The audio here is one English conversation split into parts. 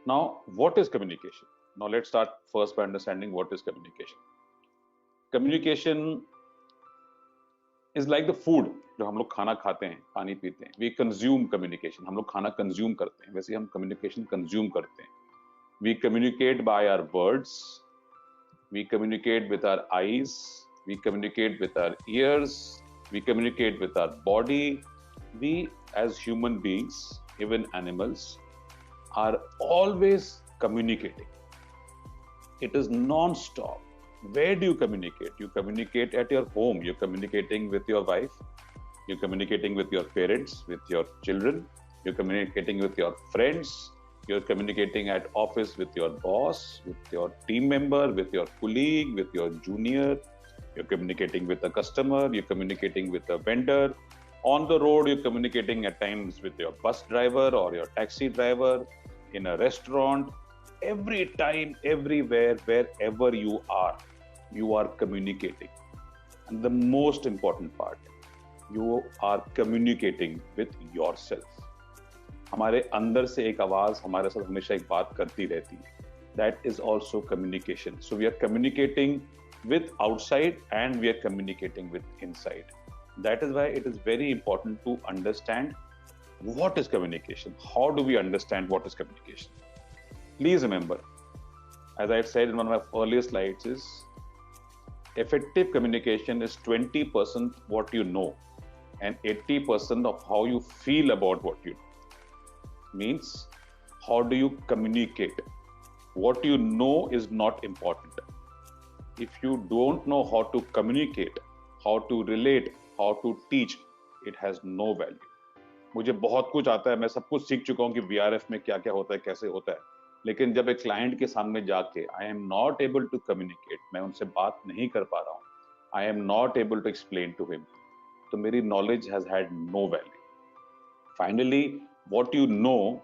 Now, what is communication? Now, let's start first by understanding what is communication. Communication is like the food. जो हम लोग खाना खाते हैं, पानी पीते हैं, we consume communication. हम लोग खाना consume करते हैं, वैसे हम communication consume करते हैं. We communicate by our words, we communicate with our eyes, we communicate with our ears, we communicate with our body. We, as human beings, even animals, are always communicating. It is non-stop. Where do you communicate? You communicate at your home. You're communicating with your wife. You're communicating with your parents, with your children. You're communicating with your friends. You're communicating at office with your boss, with your team member, with your colleague, with your junior. You're communicating with a customer. You're communicating with a vendor. On the road, you're communicating at times with your bus driver or your taxi driver, in a restaurant. Every time, everywhere, wherever you are communicating. And the most important part, you are communicating with yourself. हमारे अंदर से एक आवाज हमारे साथ हमेशा एक बात करती रहती है. That is also communication. So we are communicating with outside and we are communicating with inside. That is why it is very important to understand what is communication. How do we understand what is communication? Please remember, as I said in one of my earlier slides, is effective communication is 20% what you know and 80% of how you feel about what you know. Means, how do you communicate? What you know is not important. If you don't know how to communicate, how to relate, how to teach, it has no value. मुझे बहुत कुछ आता है, मैं सब कुछ सीख चुका हूँ कि VRF में क्या क्या होता है, कैसे होता है, लेकिन जब एक क्लाइंट के सामने जाके I am not able to communicate, मैं उनसे बात नहीं कर पा रहा हूँ, I am not able to explain to him, तो मेरी knowledge has had no value. Finally what you know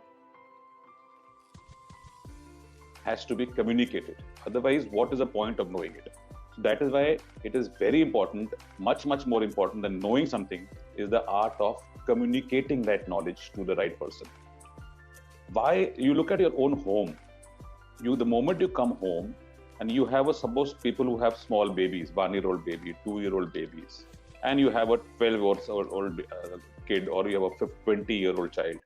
has to be communicated. Otherwise, what is the point of knowing it? So that is why it is very important, much more important than knowing something, is the art of communicating that knowledge to the right person. Why? You look at your own home. The moment you come home and you have suppose people who have small babies, 1-year-old baby, 2-year-old babies, and you have a 12-year-old kid, or you have a 20-year-old child.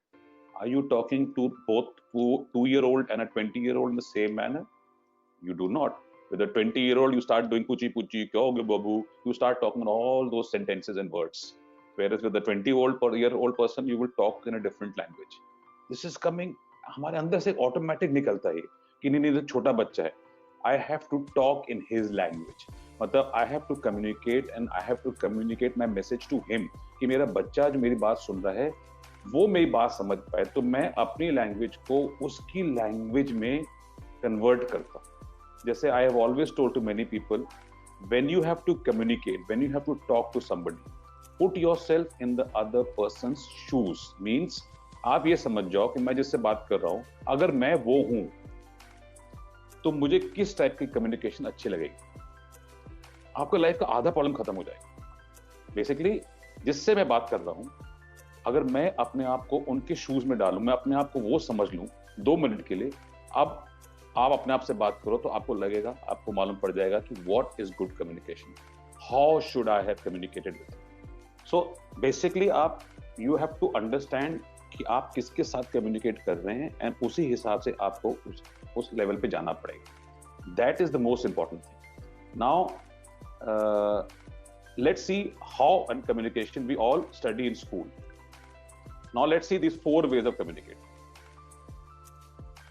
Are you talking to both 2-year-old and a 20-year-old in the same manner? You do not. With a 20-year-old, you start doing puchi puchi, kya ho gaya babu. You start talking all those sentences and words. Whereas with the 20-year-old person, you will talk in a different language. This is coming. हमारे अंदर से automatic निकलता है कि नहीं तो छोटा बच्चा है. I have to talk in his language. मतलब I have to communicate and I have to communicate my message to him कि मेरा बच्चा जो मेरी बात सुन रहा है वो मेरी बात समझ पाए, तो मैं अपनी लैंग्वेज को उसकी लैंग्वेज में कन्वर्ट करता हूँ. जैसे I have always told to many people, when you have to communicate, when you have to talk to somebody, put yourself in the other person's shoes. Means आप ये समझ जाओ कि मैं जिससे बात कर रहा हूँ, अगर मैं वो हूं तो मुझे किस टाइप की कम्युनिकेशन अच्छी लगेगी. आपका लाइफ का आधा प्रॉब्लम खत्म हो जाएगा. बेसिकली जिससे मैं बात कर रहा हूं, अगर मैं अपने आप को उनके शूज में डालूं, मैं अपने आप को वो समझ लूं 2 मिनट के लिए, अब आप अपने आप से बात करो तो आपको लगेगा, आपको मालूम पड़ जाएगा कि what is good communication, how should I have communicated with. So basically आप यू हैव टू अंडरस्टैंड कि आप किसके साथ कम्युनिकेट कर रहे हैं एंड उसी हिसाब से आपको उस लेवल पे जाना पड़ेगा. That is the most important thing. Now let's see how and communication we all study in school. Now let's see these 4 ways of communicating.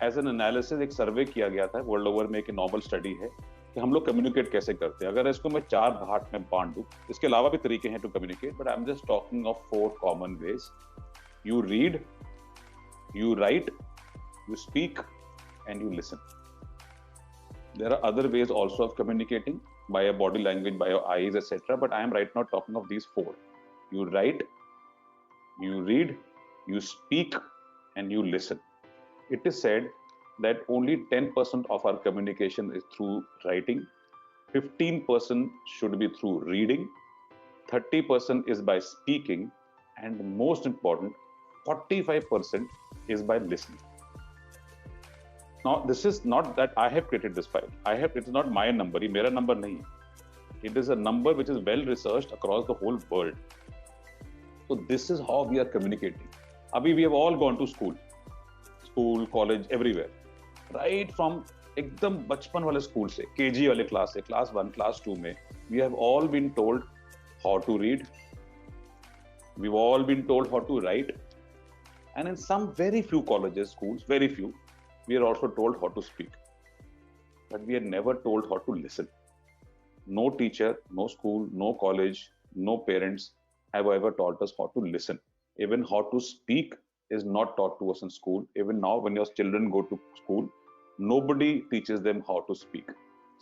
As an analysis, एक सर्वे किया गया था वर्ल्ड ओवर में, एक नॉर्मल स्टडी है कि हम लोग कम्युनिकेट कैसे करते हैं. अगर इसको मैं 4 भाग में बांट दूं, इसके अलावा भी तरीके हैं to communicate, but I am just talking of 4 common ways. You read, you write, you speak, and you listen. There are other ways also of communicating by your body language, by your eyes, etc. But I am right now talking of these 4. You write, you read, you speak, and you listen. It is said that only 10% of our communication is through writing, 15% should be through reading, 30% is by speaking, and most important, 45% is by listening. Now, this is not that I have created this file. It is not my number. ये मेरा number नहीं है. It is a number which is well researched across the whole world. So this is how we are communicating. Abhi, we have all gone to school, college, everywhere. Right from एकदम बचपन वाले school से, KG वाले class से, class 1, class 2 में, we have all been told how to read. We've all been told how to write. And in some very few colleges, schools, very few, we are also told how to speak. But we are never told how to listen. No teacher, no school, no college, no parents have ever taught us how to listen. Even how to speak is not taught to us in school. Even now, when your children go to school, nobody teaches them how to speak.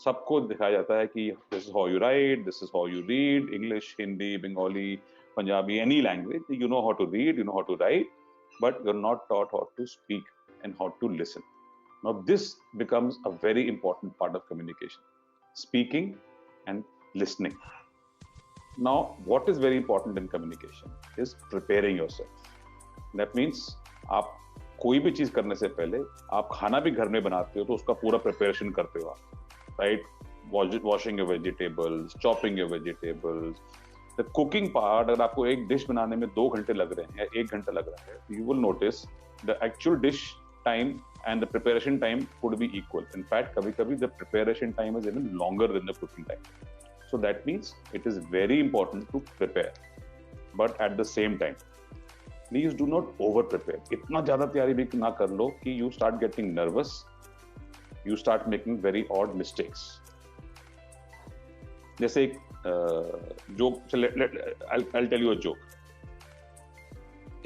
सबको दिखाया जाता है कि this is how you write, this is how you read, English, Hindi, Bengali, Punjabi, any language. You know how to read, you know how to write, but you're not taught how to speak and how to listen. Now, this becomes a very important part of communication, speaking and listening. Now, what is very important in communication is preparing yourself. That means, आप कोई भी चीज करने से पहले, आप खाना भी घर में बनाते हो तो उसका पूरा प्रिपरेशन करते हो आप, right? Washing your vegetables, chopping your vegetables. The cooking part, अगर आपको एक डिश बनाने में 2 घंटे लग रहे हैं या 1 घंटा लग रहा है, you will notice the actual dish time and the preparation time could be equal. In fact, kabhi-kabhi the preparation time is even longer than the cooking time. So that means it is very important to prepare. But at the same time, please do not over prepare. इतना ज़्यादा तैयारी भी ना कर लो कि you start getting nervous, you start making very odd mistakes. जैसे एक joke, I'll tell you a joke.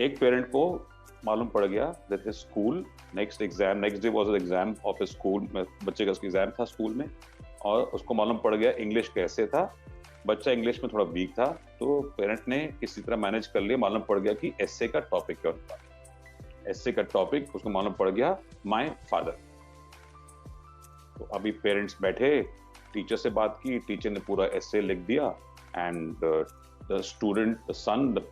एक parent को मालूम पड़ गया that his school next day was an exam of his school, बच्चे का एग्जाम था स्कूल में, और उसको मालूम पड़ गया इंग्लिश कैसे था, बच्चा इंग्लिश में थोड़ा वीक था, तो पेरेंट ने किसी तरह मैनेज कर लिया, मालूम पड़ गया कि एस्से का टॉपिक क्या होता है, एस्से का टॉपिक उसको मालूम पड़ गया माय फादर. तो अभी पेरेंट्स बैठे, टीचर से बात की, टीचर ने पूरा एस्से लिख दिया, and the student, the son, the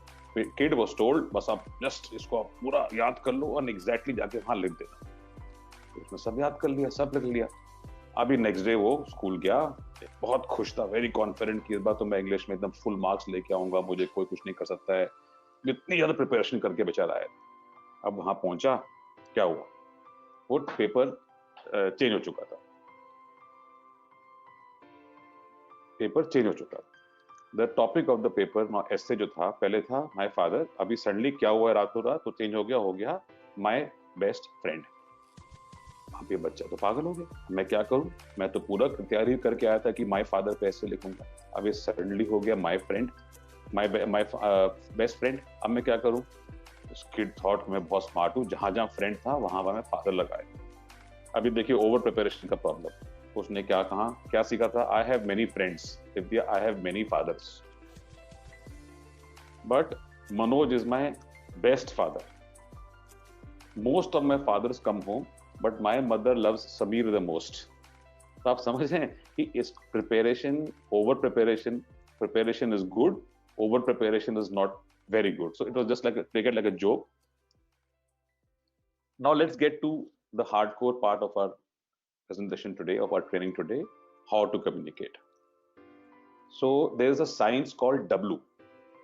kid was told, बस आप जस्ट इसको आप पूरा याद कर लो और एग्जैक्टली जाके वहां लिख देना. तो उसने सब याद कर लिया, सब लिख लिया. अभी नेक्स्ट डे वो स्कूल गया, बहुत खुश था, वेरी कॉन्फिडेंट कि इस बार तो मैं इंग्लिश में एकदम फुल मार्क्स लेके आऊंगा, मुझे कोई कुछ नहीं कर सकता है. इतनी ज्यादा प्रिपरेशन करके बेचारा है. अब वहां पहुंचा, क्या हुआ, वो पेपर चेंज हो चुका था, पेपर चेंज हो चुका था. The topic of the paper essay जो था, पहले था माय फादर, अभी सडनली क्या हुआ है रातों रात, तो चेंज हो गया माय बेस्ट फ्रेंड. अब ये बच्चा तो पागल हो गया, मैं क्या करूं, मैं तो पूरा तैयारी करके आया था कि माय फादर पे ऐसे लिखूंगा, अब ये सडनली हो गया my friend, my best friend. अब मैं क्या करूं. किड थॉट मैं बहुत स्मार्ट हूं, जहां जहां फ्रेंड था वहां मैं फादर लगाया. अभी देखिए ओवर प्रिपरेशन का प्रॉब्लम. उसने क्या कहा, क्या सीखा था, आई हैव मेनी फ्रेंड्स, लिख दिया I have many fathers. But Manoj is my best father. Most of my fathers come home, but my mother loves Sameer the most. तो आप समझ रहे हैं कि इस preparation, over preparation is good, over preparation is not very good. So it was just take it like a joke. Now let's get to the hardcore part of our presentation today, of our training today, how to communicate. So there is a science called W,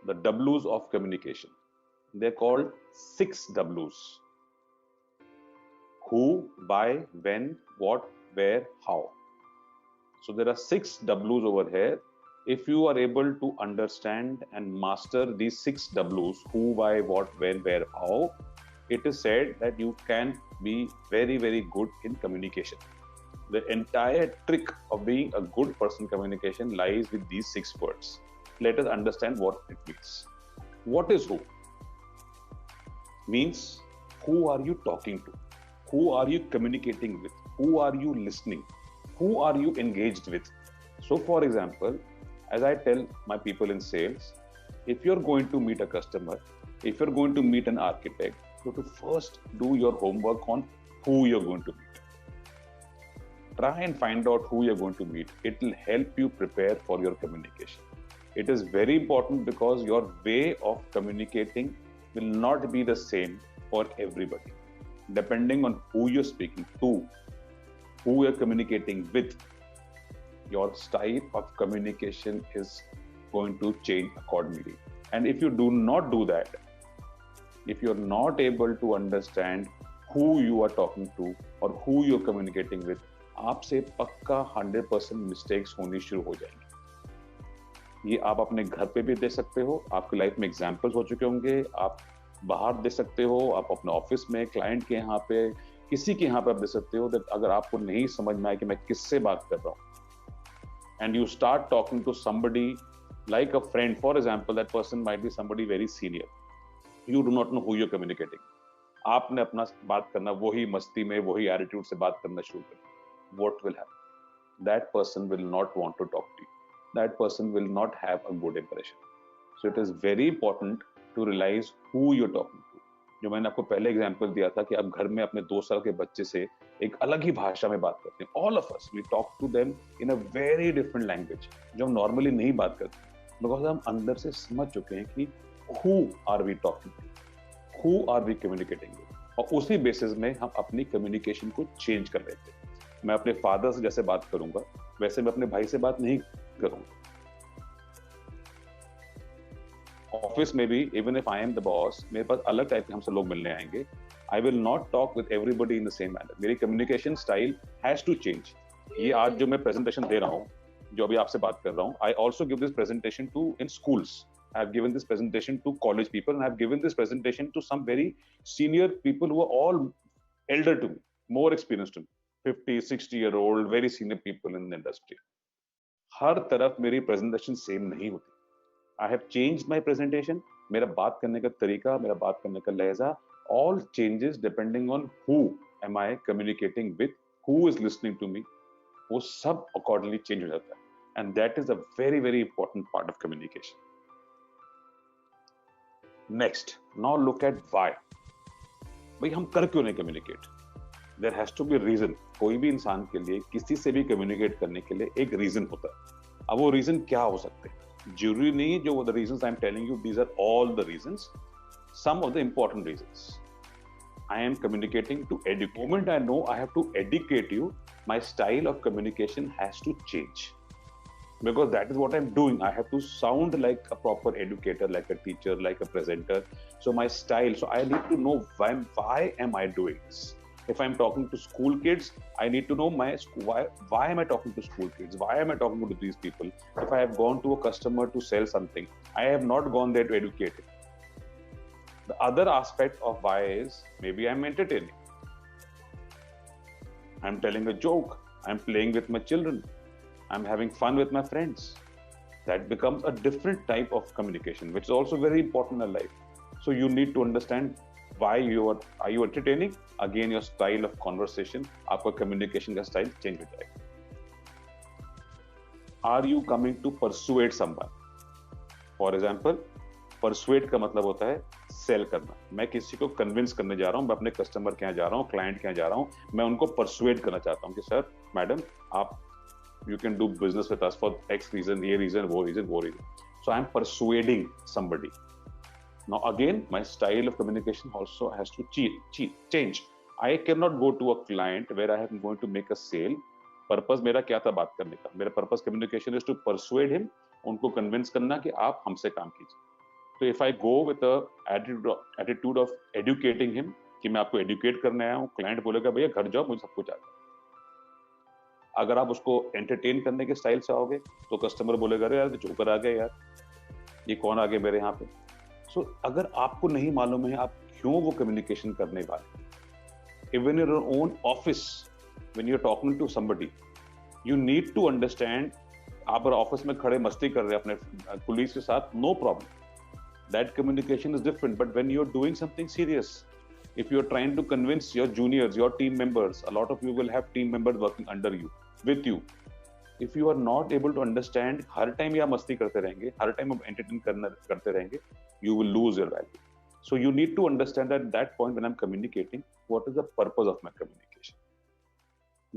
the W's of communication. They're called 6 W's. Who, why, when, what, where, how. So there are 6 W's over here. If you are able to understand and master these 6 W's, who, why, what, when, where, how, it is said that you can be very, very good in communication. The entire trick of being a good person in communication lies with these 6 words. Let us understand what it means. What is who? Means, who are you talking to? Who are you communicating with? Who are you listening? Who are you engaged with? So, for example, as I tell my people in sales, if you're going to meet a customer, if you're going to meet an architect, you have to first do your homework on who you're going to meet. Try and find out who you're going to meet. It will help you prepare for your communication. It is very important because your way of communicating will not be the same for everybody. Depending on who you're speaking to, who you're communicating with, your style of communication is going to change accordingly. And if you do not do that, if you're not able to understand who you are talking to or who you're communicating with, आपसे पक्का 100% mistakes होनी शुरू हो जाएंगी। ये आप अपने घर पे भी दे सकते हो, आपकी लाइफ में एग्जांपल्स हो चुके होंगे, आप बाहर दे सकते हो, आप अपने ऑफिस में, क्लाइंट के यहाँ पे, किसी के यहाँ पे आप दे सकते हो। दैट अगर आपको नहीं समझ में आए कि मैं किससे बात कर रहा हूँ, and you start talking to somebody like a friend, for example, that person might be somebody very senior, you do not know who you're communicating, आपने अपना बात करना वही मस्ती में, वही एटीट्यूड से बात करना शुरू कर, what will happen? That person will not want to talk to you, that person will not have a good impression. So it is very important to realize who you're talking to. जो मैंने आपको पहले example दिया था कि आप घर में अपने 2 साल के बच्चे से एक अलग ही भाषा में बात करते हैं, all of us we talk to them in a very different language, जो हम नॉर्मली नहीं बात करते, बिकॉज हम अंदर से समझ चुके हैं कि who are we talking to, who are we communicating with, और उसी बेसिस में हम अपनी कम्युनिकेशन को चेंज कर लेते हैं। मैं अपने फादर से जैसे बात करूंगा वैसे मैं अपने भाई से बात नहीं करूंगा। ऑफिस में भी even if I am the boss, मेरे पास अलग टाइप के हमसे लोग मिलने आएंगे, I will not talk with everybody in the same manner, मेरी communication style has to change. ये आज जो मैं प्रेजेंटेशन दे रहा हूँ, जो अभी आपसे बात कर रहा हूँ, I also give this presentation to in schools, I have given this presentation to college people, and I have given this presentation to some very senior people who are all elder to me, more experienced to me, 50, 60-year-old, very senior people in the industry. हर तरफ मेरी presentation same नहीं होती। I have changed my presentation, मेरा बात करने का तरीका, मेरा बात करने का लहजा, all changes depending on who am I communicating with, who is listening to me, वो सब accordingly change हो जाता है, and that is a very, very important part of communication. Next, now look at why. भाई हम कर क्यों नहीं communicate? There has to be a reason. कोई भी इंसान के लिए किसी से भी कम्युनिकेट करने के लिए एक रीजन होता है। अब वो रीजन क्या हो सकते हैं? जरूरी नहीं जो the reasons I'm telling you, these are all the reasons. Some of the important reasons. I am communicating to educate. The moment I know I have to educate you, my style of communication has to change. Because that is what I'm doing. I have to sound like a proper educator, like a teacher, like a presenter. So my style, so I need to know why am I doing this? If I'm talking to school kids, I need to know why am I talking to school kids? Why am I talking to these people? If I have gone to a customer to sell something, I have not gone there to educate him. The other aspect of why is maybe I'm entertaining. I'm telling a joke. I'm playing with my children. I'm having fun with my friends. That becomes a different type of communication, which is also very important in life. So you need to understand why are you entertaining? Again, your style of conversation, आपका communication का style change हो जाएगा. Are you coming to persuade someone? For example, persuade का मतलब होता है sell करना. मैं किसी को convince करने जा रहा हूँ, मैं अपने customer के यहाँ जा रहा हूँ, client के यहाँ जा रहा हूँ, मैं उनको persuade करना चाहता हूँ कि sir, madam, आप you can do business with us for X reason, ये reason, वो reason, वो reason. So I'm persuading somebody. Now again, my style of communication also has to change. I cannot go to a client where I am going to make a sale. Purpose मेरा क्या था बात करने का? मेरा purpose communication is to persuade him, उनको convince करना कि आप हमसे काम कीजिए. So if I go with a attitude of educating him, कि मैं आपको educate करने आया हूँ, client बोलेगा भैया घर जाओ, मुझे सब कुछ आता है. अगर आप उसको एंटरटेन करने के स्टाइल से आओगे तो कस्टमर बोलेगा अरे यार जोकर आ गए यार, ये कौन आ गए मेरे यहाँ पे. सो अगर आपको नहीं मालूम है आप क्यों वो कम्युनिकेशन करने वाले, even in your own office when you are talking to somebody, you need to understand. आप ऑफिस में खड़े मस्ती कर रहे हैं अपने पुलिस के साथ, no problem, that communication is different. But when you are doing something serious, if you're trying to convince your juniors, your team members, a lot of you will have team members working under you, with you. If you are not able to understand, her time या मस्ती करते रहेंगे, हर time आप entertain करते रहेंगे, you will lose your value. So you need to understand that point when I'm communicating, what is the purpose of my communication.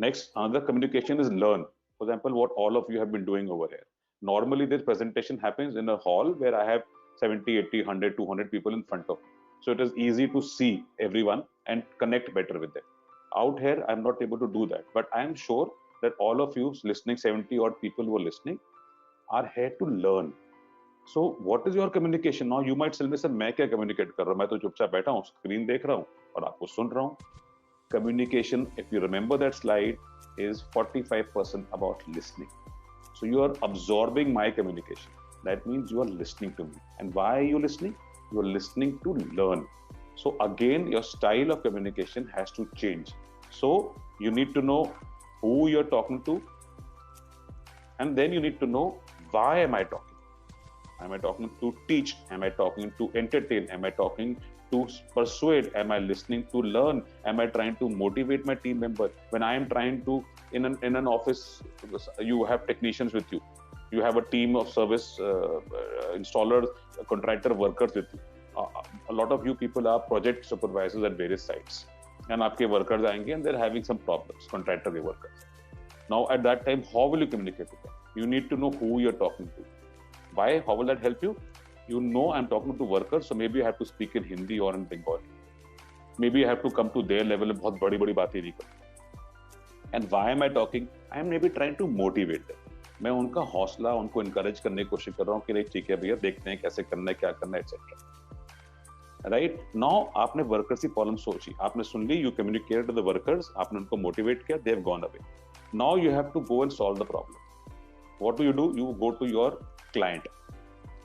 Next, another communication is learn. For example, what all of you have been doing over here. Normally, this presentation happens in a hall where I have 70, 80, 100, 200 people in front of me. So it is easy to see everyone and connect better with them. Out here, I'm not able to do that, but I'm sure that all of you listening, 70 odd people who are listening, are here to learn. So what is your communication? Now you might say, sir, मैं क्या communicate कर रहा हूँ? मैं तो चुपचाप बैठा हूँ, screen देख रहा हूँ और आपको सुन रहा हूँ. Communication, if you remember that slide, is 45% about listening. So you are absorbing my communication. That means you are listening to me. And why are you listening? You are listening to learn. So again, your style of communication has to change. So you need to know who you're talking to, and then you need to know, why am I talking? Am I talking to teach? Am I talking to entertain? Am I talking to persuade? Am I listening to learn? Am I trying to motivate my team member? When I am trying to, in an office, you have technicians with you. You have a team of service installers, contractor workers with you. A lot of you people are project supervisors at various sites. And आपके workers आएंगे and they're having some problems, contractor के workers. Now at that time, how will you communicate with them? You need to know who you're talking to. Why? How will that help you? You know I'm talking to workers, so maybe I have to speak in Hindi or in Bengali. Maybe I have to come to their level. बहुत बड़ी बातें नहीं करता. And why am I talking? I am maybe trying to motivate them. मैं उनका हौसला, उनको encourage करने की कोशिश कर रहा हूँ कि नहीं ठीक है भैया, देखते हैं कैसे करना है, क्या करना है, etc. Right? Now आपने workers की problem सोची, आपने सुन ली, you communicated to the workers, आपने उनको motivate किया, they have gone away. Now you have to go and solve the problem. What do? You go to your client.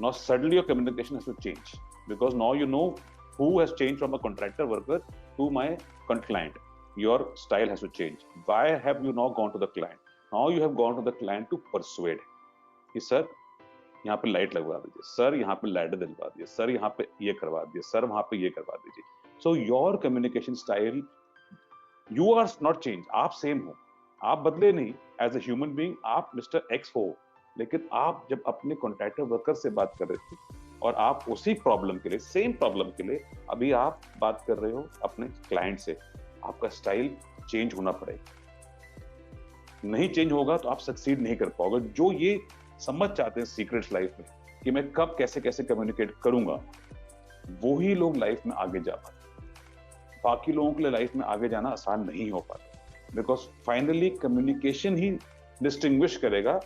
Now suddenly your communication has to change, because now you know who has changed from a contractor worker to my client. Your style has to change. Why have you now gone to the client? Now you have gone to the client to persuade. कि sir यहाँ पे light लगवा दीजिए, sir यहाँ पे light दिलवा दीजिए, sir यहाँ पे ये करवा दीजिए, सर वहाँ पे ये करवा दीजिए. So your communication style, you are not changed. आप same हो, आप बदले नहीं. As a human being, आप Mr. X हो, लेकिन आप जब अपने कॉन्ट्रैक्टर वर्कर से बात कर रहे थे और आप उसी प्रॉब्लम के लिए, सेम प्रॉब्लम के लिए अभी आप बात कर रहे हो अपने क्लाइंट से, आपका स्टाइल चेंज होना पड़ेगा. नहीं चेंज होगा तो आप सक्सीड नहीं कर पाओगे. जो ये समझ चाहते हैं सीक्रेट्स लाइफ में कि मैं कब कैसे कैसे कम्युनिकेट करूंगा, वो ही लोग लाइफ में आगे जा पाते. बाकी लोगों के लिए लाइफ में आगे जाना आसान नहीं हो पाता, because finally communication he distinguish करेगा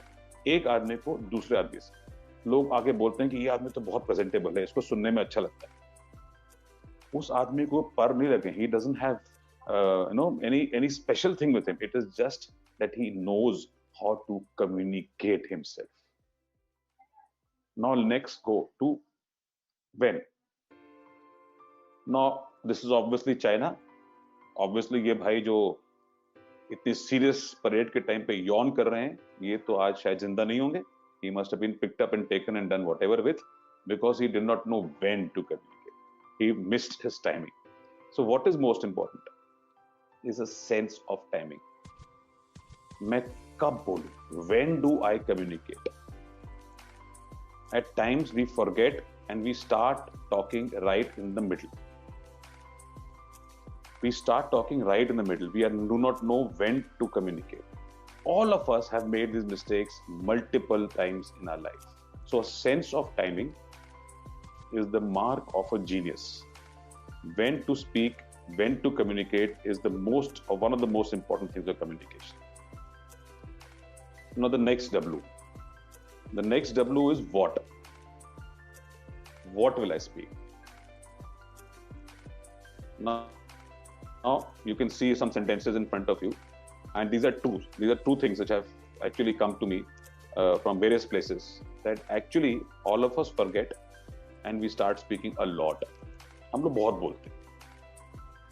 एक आदमी को दूसरे आदमी से. लोग आगे बोलते हैं कि ये आदमी तो बहुत प्रेजेंटेबल है, इसको सुनने में अच्छा लगता है. उस आदमी को पर नहीं लगे. He doesn't have any special thing with him. It is just that he knows how to communicate himself. Now next go to when. Now this is obviously China. Obviously ये भाई जो इतनी सीरियस परेड के time पे यौन कर रहे हैं, ये तो आज शायद जिंदा नहीं होंगे. He must have been picked up and taken and done whatever with, because he did not know when to communicate. He missed his timing. So what is most important is a sense of timing. मैं कब बोलूं? When do I communicate? At times we forget and we start talking right in the middle. We start talking right in the middle. We do not know when to communicate. All of us have made these mistakes multiple times in our life. So a sense of timing is the mark of a genius. When to speak, when to communicate is one of the most important things of communication. Now the next W. The next W is what. What will I speak? Now you can see some sentences in front of you, and these are two things which have actually come to me from various places, that actually all of us forget and we start speaking a lot. हम लोग बहुत बोलते हैं.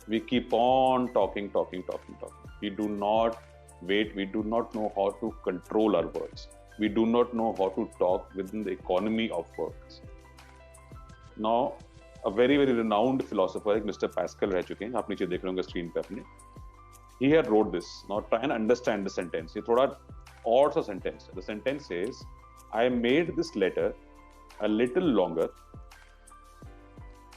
We keep on talking. We do not wait. We do not know how to control our words. We do not know how to talk within the economy of words. Now a very very renowned philosopher, Mr. Pascal रह चुके हैं, आप नीचे देख रहे होंगे screen पे अपने. He had wrote this. Now try and understand the sentence. ये थोड़ा odd सा sentence है. The sentence says, I made this letter a little longer.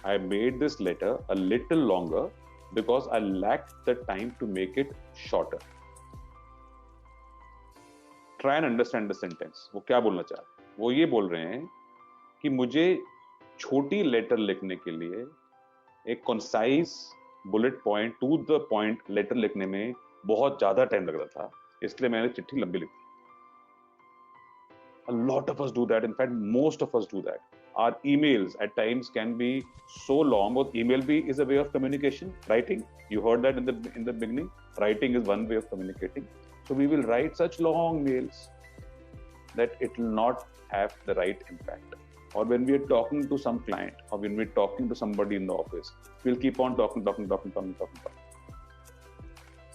I made this letter a little longer because I lacked the time to make it shorter. Try and understand the sentence. वो क्या बोलना चाह रहे हैं? वो ये बोल रहे हैं कि मुझे छोटी लेटर लिखने के लिए एक concise bullet point to the point letter लिखने में बहुत ज्यादा टाइम लग रहा था, इसलिए मैंने चिट्ठी लंबी लिखी। A lot of us do that. In fact, most of us do that. Our emails at times can be so long. But email is a way of communication. Writing, you heard that in the beginning. Writing is one way of communicating. So we will write such long mails that it will not have the right impact. Or when we are talking to some client, or when we're talking to somebody in the office, we'll keep on talking.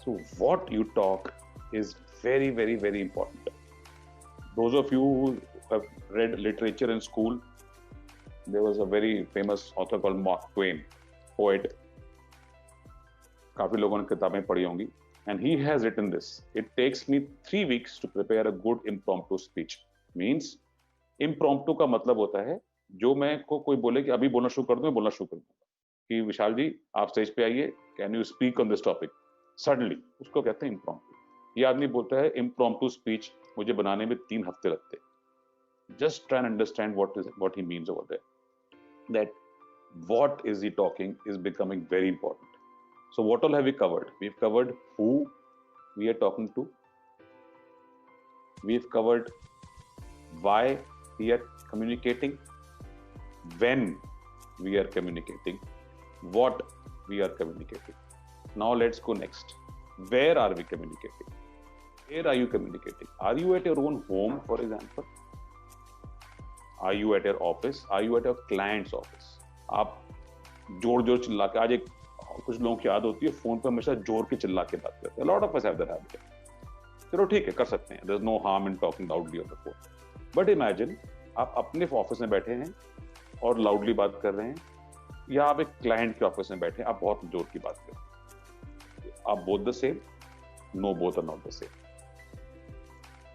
So what you talk is very, very, very important. Those of you who have read literature in school, there was a very famous author called Mark Twain, poet. काफी लोगों ने किताबें पढ़ी होंगी. And he has written this. It takes me 3 weeks to prepare a good impromptu speech. Means impromptu का मतलब होता है जो मैं को कोई बोले कि अभी बोलना शुरू कर दूं, बोलना शुरू कर दूंगा कि विशाल जी आप स्टेज पे आइए, can you speak on this topic suddenly, उसको कहते हैं impromptu. ये आदमी बोलता है impromptu speech मुझे बनाने में 3 हफ्ते लगते. Just try and understand what he means over there. That what is he talking is becoming very important. So what all have we covered? We've covered who we are talking to. We've covered why we are communicating, when we are communicating, what we are communicating. Now let's go next. Where are we communicating? Where are you communicating? Are you at your own home, for example? Are you at your office? Are you at your client's office? आप जोर जोर चिल्ला के, आज एक कुछ लोगों की आदत होती है फोन पे हमेशा जोर के चिल्ला के बात करते हैं. Lot of us have that habit. चलो ठीक है, कर सकते हैं. There is no harm in talking loudly on the phone. But imagine आप अपने ऑफिस में बैठे हैं और लाउडली बात कर रहे हैं, या आप एक क्लाइंट के ऑफिस में बैठे हैं, आप बहुत जोर की बात कर रहे हैं. आप both the same? No, both are not the same.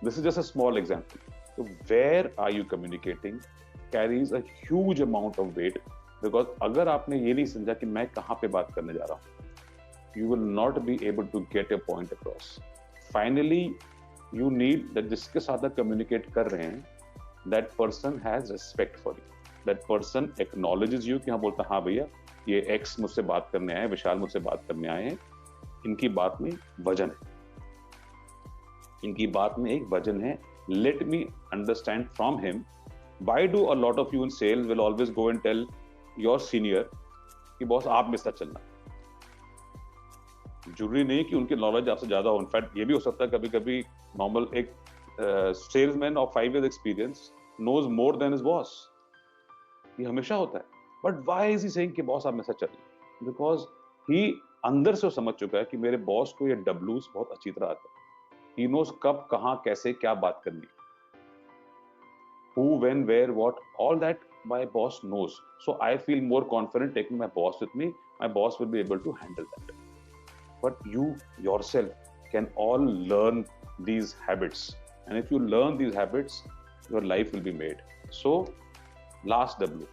This is just a small example. So where are you communicating carries a huge amount of weight, because अगर आपने ये नहीं समझा कि मैं कहाँ पे बात करने जा रहा हूँ, you will not be able to get your point across. Finally, you need that जिसके साथ आप communicate कर रहे हैं, that person has respect for you. That person acknowledges you कि हाँ बोलता हाँ भैया ये X मुझसे बात करने आए, विशाल मुझसे बात करने आए हैं, इनकी बात में वजन है, इनकी बात में एक वजन है. Let me understand from him. Why do a lot of you in sales will always go and tell your senior कि बॉस आप मेरे साथ चलना? जरूरी नहीं कि उनकी नॉलेज आपसे ज्यादा हो. इनफैक्ट ये भी हो सकता है कभी कभी नॉर्मल एक salesman of 5 years experience knows more than his boss. ये हमेशा होता है. But why is he saying कि बॉस आप मेरे साथ चलना? Because he अंदर से समझ चुका है कि मेरे बॉस को ये डब्लूज बहुत अच्छी तरह आता है. He knows कब, कहाँ, कैसे, क्या बात करनी. Who, when, where, what, all that my boss knows. So I feel more confident taking my boss with me. My boss will be able to handle that. But you yourself can all learn these habits. And if you learn these habits, your life will be made. So, last W,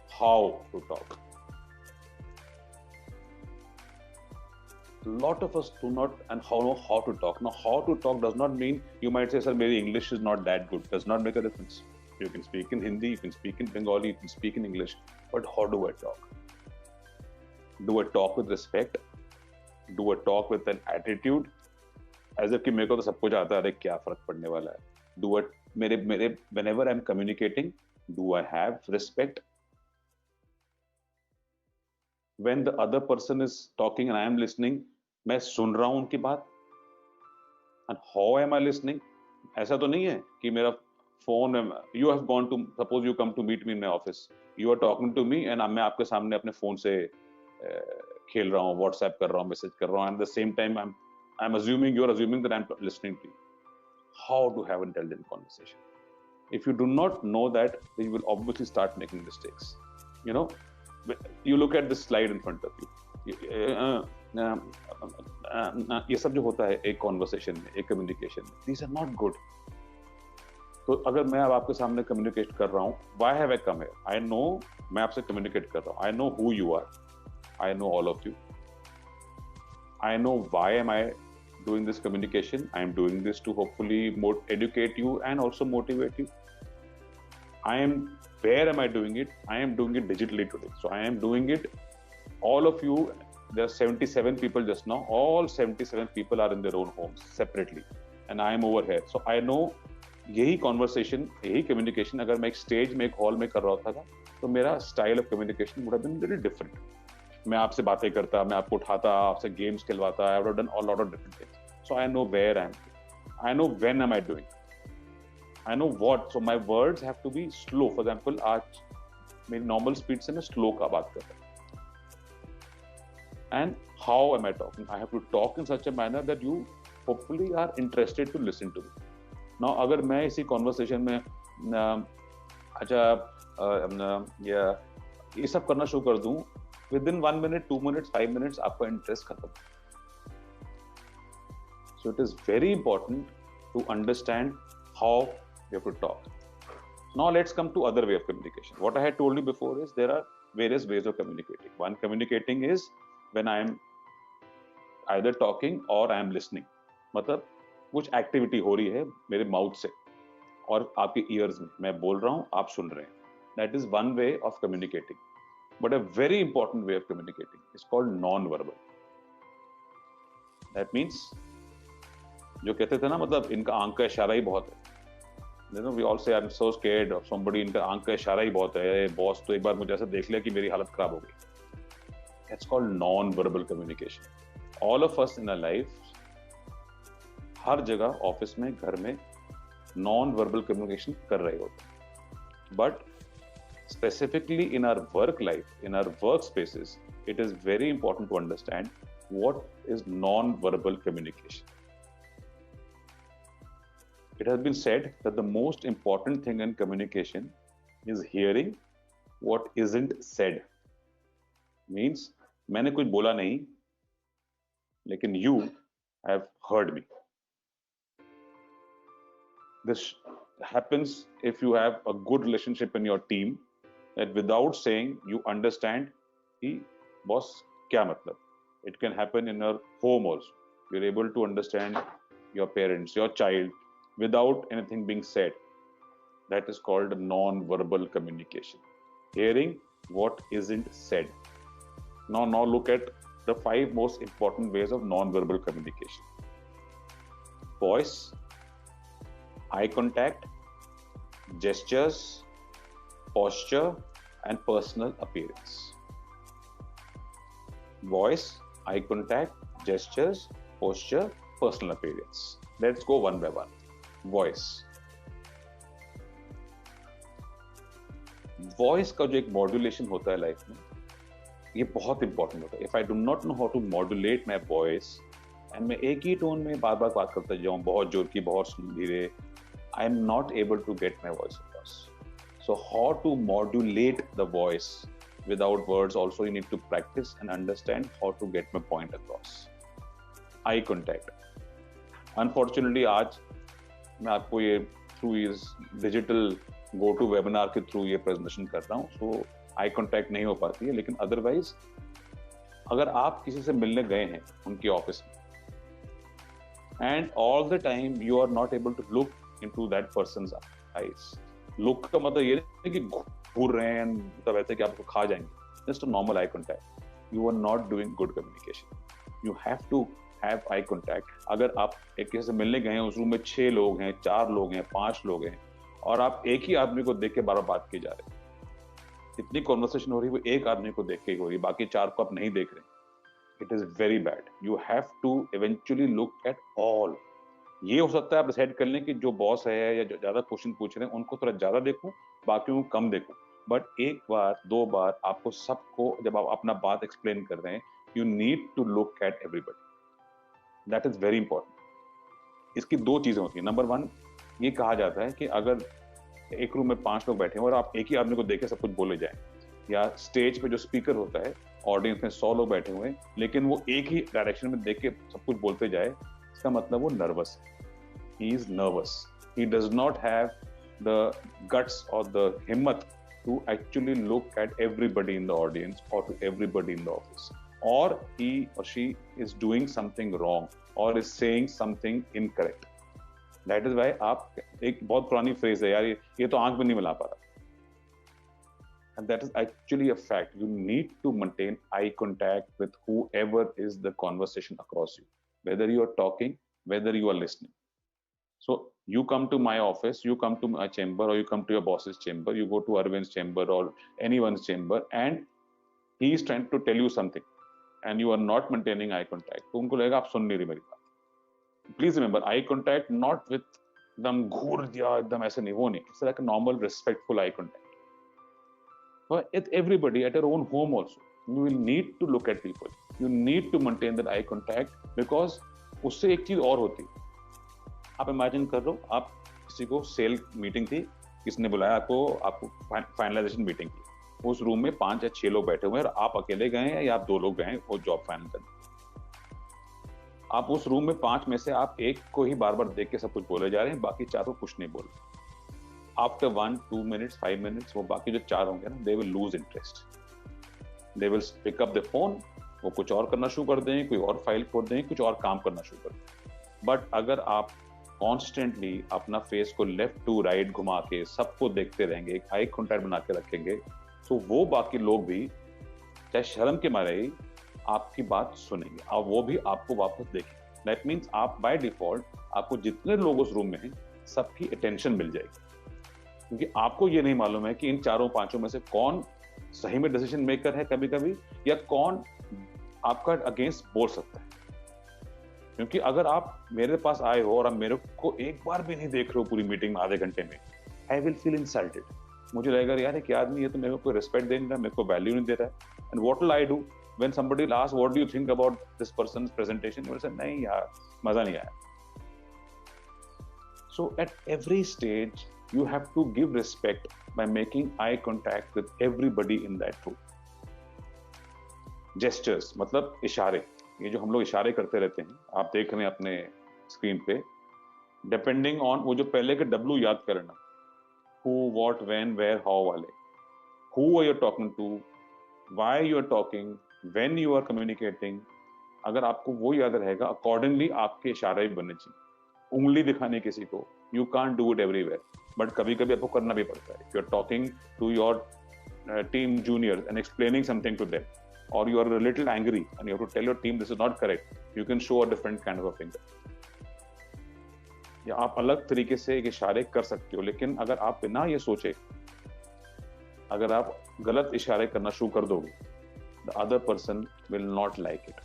how to talk. A lot of us do not know how to talk. Now, how to talk does not mean you might say, sir, my English is not that good. Does not make a difference. You can speak in Hindi, you can speak in Bengali, you can speak in English. But how do I talk? Do I talk with respect? Do I talk with an attitude? As if कि मेरे को तो सब कुछ आता है, क्या फर्क पड़ने वाला है? Do I, whenever I'm communicating, do I have respect? When the other person is talking and I am listening, मैं सुन रहा हूं उनकी बात. And how am I listening? ऐसा तो नहीं है कि मेरा phone, you have gone to, suppose you come to meet me in my office, you are talking to me and मैं आपके सामने अपने फोन से खेल रहा हूँ, व्हाट्सएप कर रहा हूँ, मैसेज कर रहा हूँ, and at the same time I'm assuming you're assuming that I'm listening to you. How to have intelligent conversation? If you do not know that, then you will obviously start making mistakes. You know, you look at this slide in front of you. ये सब जो होता है एक conversation में, एक communication में, these are not good. तो अगर मैं अब आपके सामने कम्युनिकेट कर रहा हूँ, why have I come here? I know मैं आपसे कम्युनिकेट कर रहा हूँ. I know who you are. I know all of you. I know why am I doing this communication. I am doing this to hopefully educate you and also motivate you. Where am I doing it? I am doing it digitally today. So I am doing it, all of you there are 77 people just now. All 77 people are in their own homes separately, and I am over here. So I know यही conversation, यही communication अगर मैं एक stage में, एक hall में कर रहा था तो मेरा style of communication would have been little different. मैं आपसे बातें करता, मैं आपको उठाता, आपसे गेम्स खिलवाता, I would have done a lot of different things. So I know where I know when am I doing, I know what. So my words have to be slow. For example आज मेरी normal speed से मैं slow का बात कर रहा हूं. And how am I talking? I have to talk in such a manner that you hopefully are interested to listen to me. Now, अगर मैं इसी conversation में अच्छा ये सब करना शुरू कर दूं, within 1 minute, 2 minutes, 5 minutes आपका interest खत्म. So it is very important to understand how you have to talk. Now let's come to other way of communication. What I had told you before is there are various ways of communicating. One communicating is when I am either talking or I am listening. मतलब कुछ activity हो रही है मेरे mouth से और आपके years में, मैं बोल रहा हूं, आप सुन रहे हैं. That is one way of communicating. But a very important way of communicating is called non-verbal. That means जो कहते थे ना, मतलब इनका आंख का इशारा ही बहुत है. You know, we all say I'm so scared of somebody. इनका आंख का इशारा ही बहुत है. बॉस तो एक बार मुझे ऐसा देख लिया कि मेरी हालत खराब हो गई. That's called non-verbal communication. All of us in our life, हर जगह, ऑफिस में, घर में, non-verbal communication कर रहे होते हैं. But specifically in our work life, in our workspaces, it is very important to understand what is non-verbal communication. It has been said that the most important thing in communication is hearing what isn't said. Means मैंने कुछ बोला नहीं, लेकिन you have heard me. This happens if you have a good relationship in your team, that without saying you understand कि boss क्या मतलब. It can happen in your home also. You're able to understand your parents, your child, without anything being said. That is called non-verbal communication. Hearing what isn't said. Now look at the 5 most important ways of non-verbal communication. Voice, eye contact, gestures, posture, and personal appearance. Voice, eye contact, gestures, posture, personal appearance. Let's go one by one. Voice. Voice का जो एक modulation होता है life में, ये बहुत important होता है. If I do not know how to modulate my voice and मैं एक ही टोन में बार बार बात करता जाऊँ, बहुत जोर की, बहुत धीरे, I am not able to get my voice across. So how to modulate the voice without words also, you need to practice and understand how to get my point across. Eye contact. Unfortunately आज मैं आपको ये through इस digital go to webinar के through ये presentation कर रहा हूँ, so आई कॉन्टैक्ट नहीं हो पाती है. लेकिन अदरवाइज अगर आप किसी से मिलने गए हैं उनके ऑफिस में and all the time you are not able to look into that person's eyes. Look का मतलब ये नहीं कि घूर रहे हैं, मतलब ऐसे कि आपको खा जाएंगे. Just a normal eye contact. You are not doing good communication. You have to have eye contact. अगर आप एक किसी से मिलने गए हैं, उस रूम में 6 लोग हैं, 4 लोग हैं, 5 लोग हैं, और आप एक ही आदमी को देख के बार बार बात की जा रहे हैं, इतनी कॉन्वर्सेशन हो रही है, वो एक आदमी को देख के ही हो रही है, बाकी 4 को आप नहीं देख रहे. It is very bad. You have to eventually look at all. ये हो सकता है आप डिसाइड कर लें कि जो बॉस है या जो ज्यादा क्वेश्चन पूछ रहे हैं उनको थोड़ा ज्यादा देखूं, बाकियों को कम देखूं. बट एक बार 2 बार आपको सबको, जब आप अपना बात एक्सप्लेन कर रहे हैं, you need to look at everybody. That is very important. इसकी 2 चीजें होती हैं. नंबर 1, ये कहा जाता है कि अगर एक रूम में 5 लोग बैठे हैं और आप एक ही आदमी को देख के सब कुछ बोले जाए, या स्टेज पे जो स्पीकर होता है, ऑडियंस में 100 लोग बैठे हुए हैं, लेकिन वो एक ही डायरेक्शन में देख के सब कुछ बोलते जाए, इसका मतलब वो नर्वस है. He is nervous. He does not have the guts और द हिम्मत to actually look at everybody in the audience or to everybody in the office, or he or she is doing something wrong or is saying something incorrect. That is why आप, एक बहुत पुरानी phrase है यार, ये तो आंख भी नहीं मिला पा रहा. and that is actually a fact. You need to maintain eye contact with whoever is the conversation across you, whether you are talking, whether you are listening. So you come to my office, you come to my chamber, or you come to your boss's chamber, you go to Arvind's chamber or anyone's chamber, and he is trying to tell you something, and you are not maintaining eye contact. तो उनको लगेगा आप सुन नहीं रहे मेरी बात. Please remember, eye contact not with एकदम घूर दिया एकदम ऐसे नहीं, वो नहीं. It's like a normal respectful eye contact. For everybody at your own home also, you will need to look at people. You need to maintain that eye contact, because उससे एक चीज और होती है. आप इमेजिन कर लो, आप किसी को सेल मीटिंग थी, किसने बुलाया आपको फाइनलाइजेशन मीटिंग की. उस रूम में 5 या 6 लोग बैठे हुए हैं और आप अकेले गए हैं या आप 2 लोग गए हैं वो जॉब फाइनल करने. आप उस रूम में 5 में से आप एक को ही बार बार देख के सब कुछ बोले जा रहे हैं, बाकी 4 को कुछ नहीं बोल रहे. आफ्टर 1-2 मिनट्स 5 मिनट्स वो बाकी जो 4 होंगे ना, they will lose interest, they will pick up the phone, वो कुछ और करना शुरू कर दें, कोई और फाइल खोल दें, कुछ और काम करना शुरू कर दें. बट अगर आप कॉन्स्टेंटली अपना फेस को लेफ्ट टू राइट घुमा के सबको देखते रहेंगे, एक आई कॉन्टैक्ट बना के रखेंगे, तो वो बाकी लोग भी चाहे शर्म के मारे ही आपकी बात सुनेंगे और वो भी आपको वापस देखेंगे. दैट मीन्स आप बाय डिफॉल्ट आपको जितने लोग उस रूम में हैं सबकी अटेंशन मिल जाएगी, क्योंकि आपको ये नहीं मालूम है कि इन 4-5 में से कौन सही में डिसीजन मेकर है कभी कभी, या कौन आपका अगेंस्ट बोल सकता है. क्योंकि अगर आप मेरे पास आए हो और आप मेरे को एक बार भी नहीं देख रहे हो पूरी मीटिंग में आधे घंटे में, आई विल फील इंसल्टेड. मुझे लगेगा यार क्या आदमी, ये तो मेरे को कोई रिस्पेक्ट दे नहीं रहा, मेरे को वैल्यू नहीं दे रहा है. And what will I do when somebody will ask what do you think about this person's presentation, you will say नहीं यार मजा नहीं आया. So at every stage you have to give respect by making eye contact with everybody in that room. Gestures मतलब इशारे, ये जो हम लोग इशारे करते रहते हैं, आप देख रहे हैं अपने स्क्रीन पे, डिपेंडिंग ऑन वो जो पहले के W याद करना, who, what, when, where, how वाले, who are you talking to, why you are talking, when you are communicating, अगर आपको वो याद रहेगा, accordingly आपके इशारे भी बनने चाहिए. उंगली दिखाने किसी को, you can't do it everywhere, but कभी कभी आपको करना भी पड़ता है. You are talking to your team junior and explaining something to them, और you are little angry and you have to tell your team this is not correct, you can show a different kind of a finger. या आप अलग तरीके से एक इशारे कर सकते हो, लेकिन अगर आप बिना ये सोचे अगर आप गलत इशारे करना शुरू कर दोगे, the other person will not like it.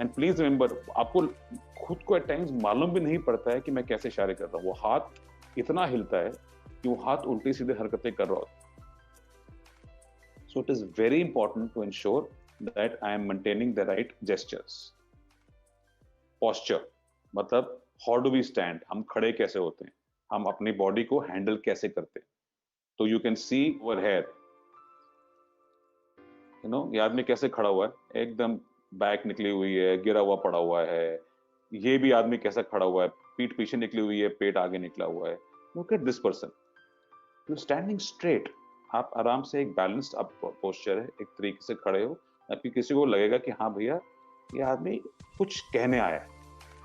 And please remember, आपको खुद को एट टाइम्स मालूम भी नहीं पड़ता है कि मैं कैसे इशारे कर रहा हूँ. वो हाथ इतना हिलता है कि वो हाथ उल्टी सीधे हरकतें कर रहा होता है. So it is very important to ensure that I am maintaining the right gestures. Posture मतलब हाउ डू वी स्टैंड, हम खड़े कैसे होते हैं, हम अपनी बॉडी को हैंडल कैसे करते हैं. तो you can see over here, you know, ये आदमी कैसे खड़ा हुआ है, एकदम बैक निकली हुई है, गिरा हुआ पड़ा हुआ है. ये भी आदमी कैसा खड़ा हुआ है, पीठ पीछे निकली हुई है, पेट आगे निकला हुआ है. Look at this person. You're standing straight. आप आराम से एक बैलेंस्ड अप पोस्चर है, एक तरीके से खड़े हो, ताकि किसी को लगेगा कि हाँ भैया ये आदमी कुछ कहने आया है.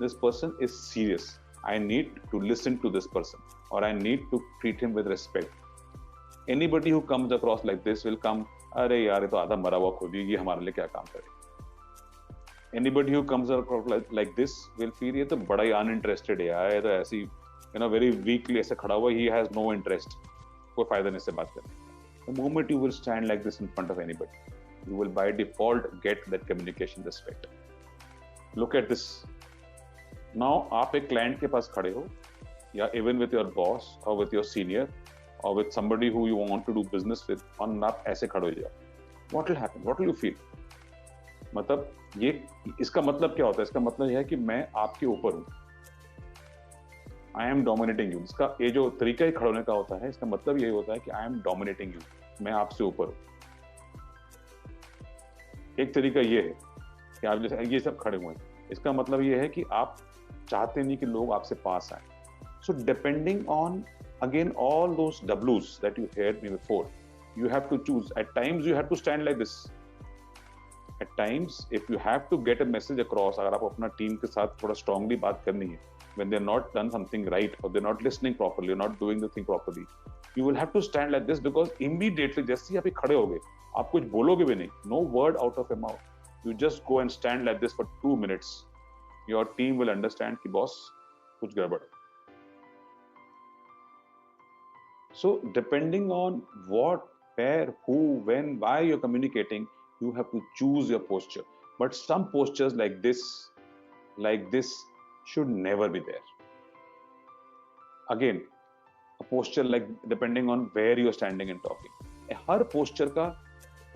This person is serious. I need to listen to this person, or I need to treat him with respect. Anybody who comes across like this will come, अरे यार ये तो आधा मरा हुआ खुद ही, ये हमारे लिए क्या काम करे. Anybody who comes across like this will feel ये तो बड़ा ही uninterested है यार, ये तो ऐसी you know very weakly ऐसे खड़ा हुआ, he has no interest, कोई फायदा नहीं इससे बात करने. The moment you will stand like this in front of anybody, you will by default get that communication respect. Look at this. Now आप एक client के पास खड़े हो, या even with your boss or with your senior or with somebody who you want to do business with, और आप ऐसे खड़े हो जाओ, what will happen? What will you feel? मतलब ये इसका मतलब क्या होता है? इसका मतलब यह है कि मैं आपके ऊपर हूं, आई एम डोमिनेटिंग यू. इसका ये जो तरीका ही खड़े होने का होता है, इसका मतलब यही होता है कि आई एम डोमिनेटिंग यू, मैं आपसे ऊपर हूं. एक तरीका ये है कि आप जैसे ये सब खड़े हुए हैं, इसका मतलब ये है कि आप चाहते नहीं कि लोग आपसे पास आए. So depending on again all those W's that you heard me before, you have to choose. At times you have to stand like this. At times, if you have to get a message across, अगर आप अपना team के साथ थोड़ा strongly बात करनी है, when they're not done something right or they're not listening properly, you're not doing the thing properly, you will have to stand like this because immediately जैसे ही आप खड़े होगे, आप कुछ बोलोगे भी नहीं, no word out of your mouth. You just go and stand like this for 2 minutes. Your team will understand कि boss कुछ गड़बड़ है. So depending on what, where, who, when, why you're communicating, you have to choose your posture. But some postures like this should never be there. Again, a posture like depending on where you are standing and talking. Her posture का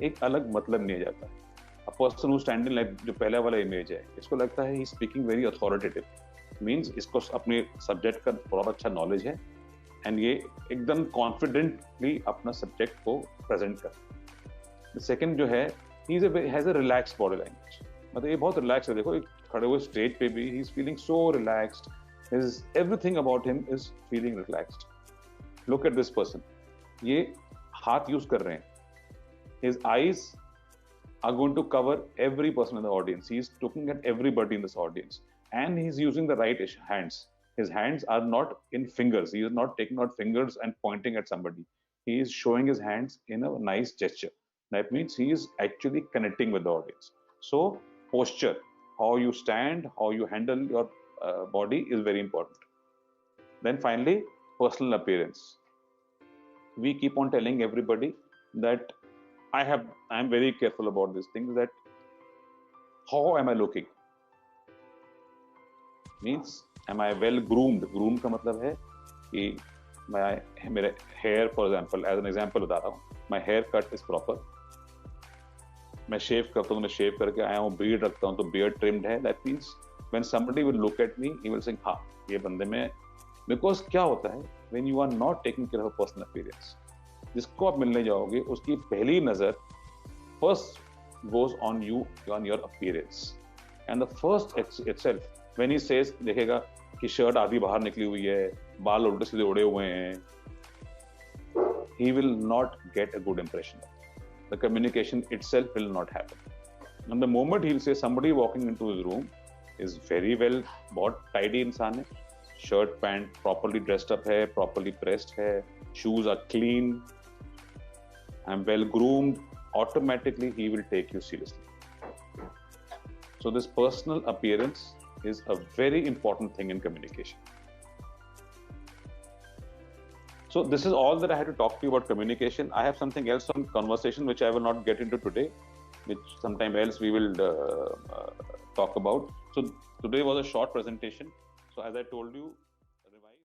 एक अलग मतलब नहीं जाता. A person who standing like जो पहला वाला image है, इसको लगता है he speaking very authoritative. Means इसको अपने subject का बहुत अच्छा knowledge है and ये एकदम confidently अपना subject को present कर. The second जो है he has a relaxed body language. मतलब ये बहुत relaxed है. देखो एक खड़े हुए stage पे भी he is feeling so relaxed. Everything about him is feeling relaxed. Look at this person. ये हाथ use कर रहे हैं. His eyes are going to cover every person in the audience. He is looking at everybody in this audience. And he is using the right hands. His hands are not in fingers. He is not taking out fingers and pointing at somebody. He is showing his hands in a nice gesture. That means he is actually connecting with the audience. So posture, how you stand, how you handle your body is very important. Then finally, personal appearance. We keep on telling everybody that I am very careful about these things, that how am I looking? Means, am I well groomed? Groomed का मतलब है कि मेरे hair, for example, as an example बता रहा हूँ, my haircut is proper. मैं shave करता हूँ, मैं shave करके आया हूँ, beard रखता हूँ तो beard trimmed है. That means when somebody will look at me, he will think, हाँ, ये बंदे में. Because क्या होता है, when you are not taking care of a personal appearance, जिसको आप मिलने जाओगे, उसकी पहली नजर first goes on you, on your appearance, and the first itself, when he says, देखेगा कि शर्ट आधी बाहर निकली हुई है, बाल उल्टे सीधे उड़े हुए हैं, he will not get a good impression. The communication itself will not happen. And the moment he'll say somebody walking into his room is very well bought, tidy इंसान है, shirt pant properly dressed up है, properly pressed है, shoes are clean, and well groomed, automatically he will take you seriously. So this personal appearance is a very important thing in communication. So this is all that I had to talk to you about communication. I have something else on conversation which I will not get into today, which sometime else we will talk about. So today was a short presentation. So as I told you,